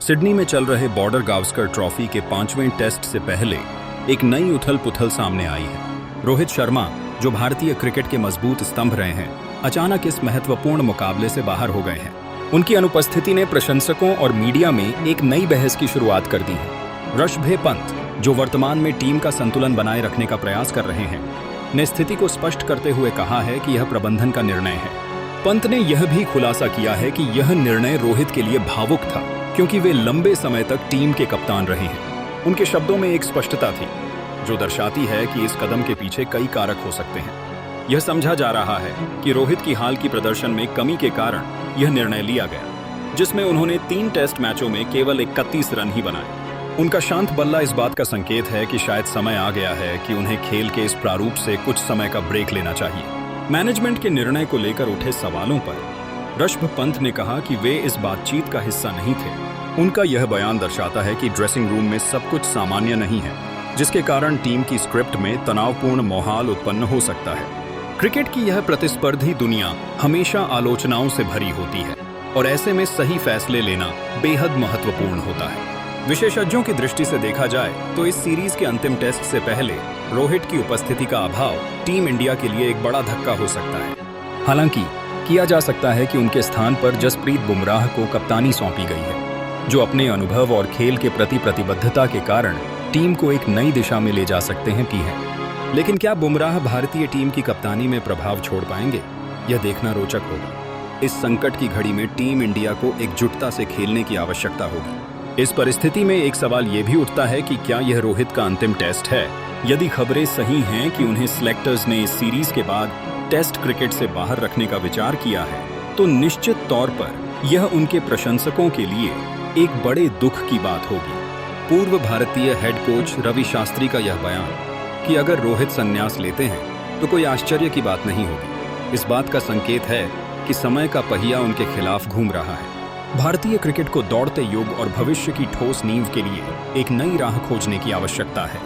Sydney में चल रहे बॉर्डर गावस्कर ट्रॉफी के 5वें टेस्ट से पहले एक नई उथल पुथल सामने आई है। रोहित शर्मा, जो भारतीय क्रिकेट के मजबूत स्तंभ रहे हैं, अचानक इस महत्वपूर्ण मुकाबले से बाहर हो गए हैं। उनकी अनुपस्थिति ने प्रशंसकों और मीडिया में एक नई बहस की शुरुआत कर दी है। ऋषभ पंत, जो वर्तमान में टीम का संतुलन बनाए रखने का प्रयास कर रहे हैं, ने स्थिति को स्पष्ट करते हुए कहा है कि यह प्रबंधन का निर्णय है। पंत ने यह भी खुलासा किया है कि यह निर्णय रोहित के लिए भावुक था, क्योंकि वे लंबे समय तक टीम के कप्तान रहे हैं। उनके शब्दों में एक स्पष्टता थी, जो दर्शाती है कि इस कदम के पीछे कई कारक हो सकते हैं। यह समझा जा रहा है कि रोहित की हाल की प्रदर्शन में कमी के कारण यह निर्णय लिया गया, जिसमें उन्होंने 3 टेस्ट मैचों में केवल 31 रन ही बनाए। उनका शांत बल्ला इस बात का संकेत है कि शायद समय आ गया है कि उन्हें खेल के इस प्रारूप से कुछ समय का ब्रेक लेना चाहिए। मैनेजमेंट के निर्णय को लेकर उठे सवालों पर ऋषभ पंत ने कहा कि वे इस बातचीत का हिस्सा नहीं थे। उनका यह बयान दर्शाता है कि ड्रेसिंग रूम में सब कुछ सामान्य नहीं है, जिसके कारण टीम की स्क्रिप्ट में तनावपूर्ण माहौल उत्पन्न हो सकता है। क्रिकेट की यह प्रतिस्पर्धी दुनिया हमेशा आलोचनाओं से भरी होती है और ऐसे में सही फैसले लेना बेहद महत्वपूर्ण होता है। विशेषज्ञों की दृष्टि से देखा जाए तो इस सीरीज के अंतिम टेस्ट से पहले रोहित की उपस्थिति का अभाव टीम इंडिया के लिए एक बड़ा धक्का हो सकता है। हालांकि किया जा सकता है कि उनके स्थान पर जसप्रीत बुमराह को कप्तानी सौंपी गई है, जो अपने अनुभव और खेल के प्रति प्रतिबद्धता के कारण टीम को एक नई दिशा में ले जा सकते हैं। लेकिन क्या बुमराह भारतीय टीम की कप्तानी में प्रभाव छोड़ पाएंगे, यह देखना रोचक होगा। इस संकट की घड़ी में टीम इंडिया को एकजुटता से खेलने की आवश्यकता होगी। इस परिस्थिति में एक सवाल यह भी उठता है कि क्या यह रोहित का अंतिम टेस्ट है। यदि खबरें सही हैं कि उन्हें सिलेक्टर्स ने इस सीरीज के बाद टेस्ट क्रिकेट से बाहर रखने का विचार किया है, तो निश्चित तौर पर यह उनके प्रशंसकों के लिए एक बड़े दुख की बात होगी। पूर्व भारतीय हेड कोच रवि शास्त्री का यह बयान कि अगर रोहित संन्यास लेते हैं तो कोई आश्चर्य की बात नहीं होगी, इस बात का संकेत है कि समय का पहिया उनके खिलाफ घूम रहा है। भारतीय क्रिकेट को दौड़ते युग और भविष्य की ठोस नींव के लिए एक नई राह खोजने की आवश्यकता है।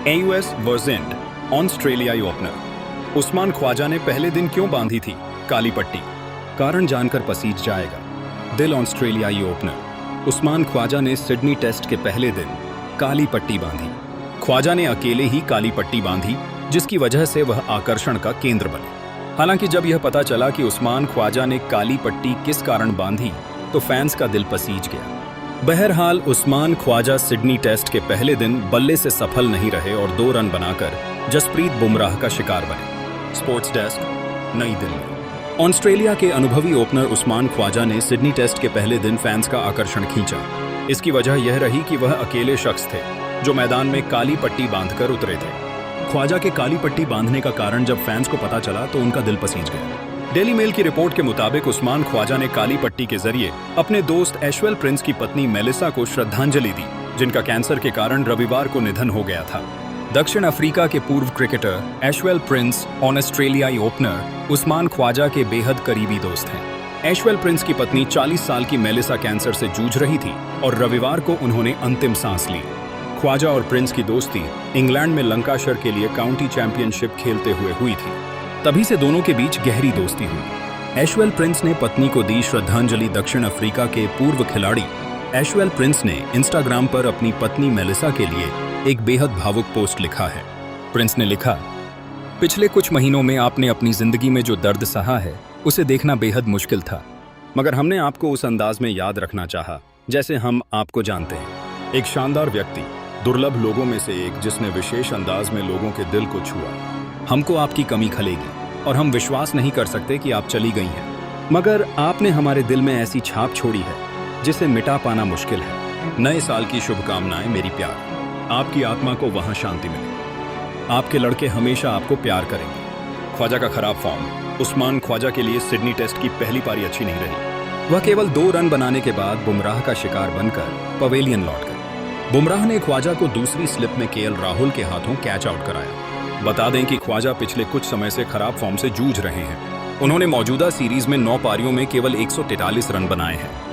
AUS वर्जेंट ऑस्ट्रेलियाई ओपनर उस्मान ख्वाजा ने पहले दिन क्यों बांधी थी काली पट्टी, कारण जानकर पसीज जाएगा। दिल ऑस्ट्रेलियाई ओपनर उस्मान ख्वाजा ने सिडनी टेस्ट के पहले दिन काली पट्टी बांधी। ख्वाजा ने अकेले ही काली पट्टी बांधी, जिसकी वजह से वह आकर्षण का केंद्र बने। हालांकि जब यह पता चला कि उस्मान ख्वाजा ने काली पट्टी किस कारण बांधी, तो फैंस का दिल पसीज गया। बहरहाल उस्मान ख्वाजा सिडनी टेस्ट के पहले दिन बल्ले से सफल नहीं रहे और 2 रन बनाकर जसप्रीत बुमराह का शिकार बने। स्पोर्ट्स डेस्क, नई दिल्ली। ऑस्ट्रेलिया के अनुभवी ओपनर उस्मान ख्वाजा ने सिडनी टेस्ट के पहले दिन फैंस का आकर्षण खींचा। इसकी वजह यह रही कि वह अकेले शख्स थे जो मैदान में काली पट्टी बांधकर उतरे थे। ख्वाजा के काली पट्टी बांधने का कारण जब फैंस को पता चला तो उनका दिल पसीज गया। डेली मेल की रिपोर्ट के मुताबिक उस्मान ख्वाजा ने काली पट्टी के जरिए अपने दोस्त ऐश्वेल प्रिंस की पत्नी मेलिसा को श्रद्धांजलि दी, जिनका कैंसर के कारण रविवार को निधन हो गया था। दक्षिण अफ्रीका के पूर्व क्रिकेटर ऐश्वेल प्रिंस ऑस्ट्रेलियाई ओपनर उस्मान ख्वाजा के बेहद करीबी दोस्त हैं। ऐश्वेल प्रिंस की पत्नी 40 साल की मेलिसा कैंसर से जूझ रही थी और रविवार को उन्होंने अंतिम सांस ली। ख्वाजा और प्रिंस की दोस्ती इंग्लैंड में लंकाशायर के लिए काउंटी चैंपियनशिप खेलते हुए हुई थी। तभी से दोनों के बीच गहरी दोस्ती हुई। ऐश्वेल प्रिंस ने पत्नी को दी श्रद्धांजलि। दक्षिण अफ्रीका के पूर्व खिलाड़ी ऐश्वेल प्रिंस ने इंस्टाग्राम पर अपनी पत्नी मेलिसा के लिए एक बेहद भावुक पोस्ट लिखा है। प्रिंस ने लिखा, पिछले कुछ महीनों में आपने अपनी जिंदगी में जो दर्द सहा है उसे देखना बेहद मुश्किल था, मगर हमने आपको उस अंदाज में याद रखना चाहा जैसे हम आपको जानते हैं। एक शानदार व्यक्ति, दुर्लभ लोगों में से एक जिसने विशेष अंदाज में लोगों के दिल को छुआ। हमको आपकी कमी खलेगी और हम विश्वास नहीं कर सकते कि आप चली गई हैं, मगर आपने हमारे दिल में ऐसी छाप छोड़ी है जिसे मिटा पाना मुश्किल है। नए साल की शुभकामनाएं मेरी प्यार। आपकी आत्मा को वहां शांति मिले। आपके लड़के हमेशा आपको प्यार करेंगे। ख्वाजा का खराब फॉर्म। उस्मान ख्वाजा के लिए सिडनी टेस्ट की पहली पारी अच्छी नहीं रही। वह केवल 2 रन बनाने के बाद बुमराह का शिकार बनकर पवेलियन लौट गए। बुमराह ने ख्वाजा को दूसरी स्लिप में KL राहुल के हाथों कैच आउट कराया। बता दें कि ख्वाजा पिछले कुछ समय से खराब फॉर्म से जूझ रहे हैं। उन्होंने मौजूदा सीरीज में 9 पारियों में केवल 143 रन बनाए हैं।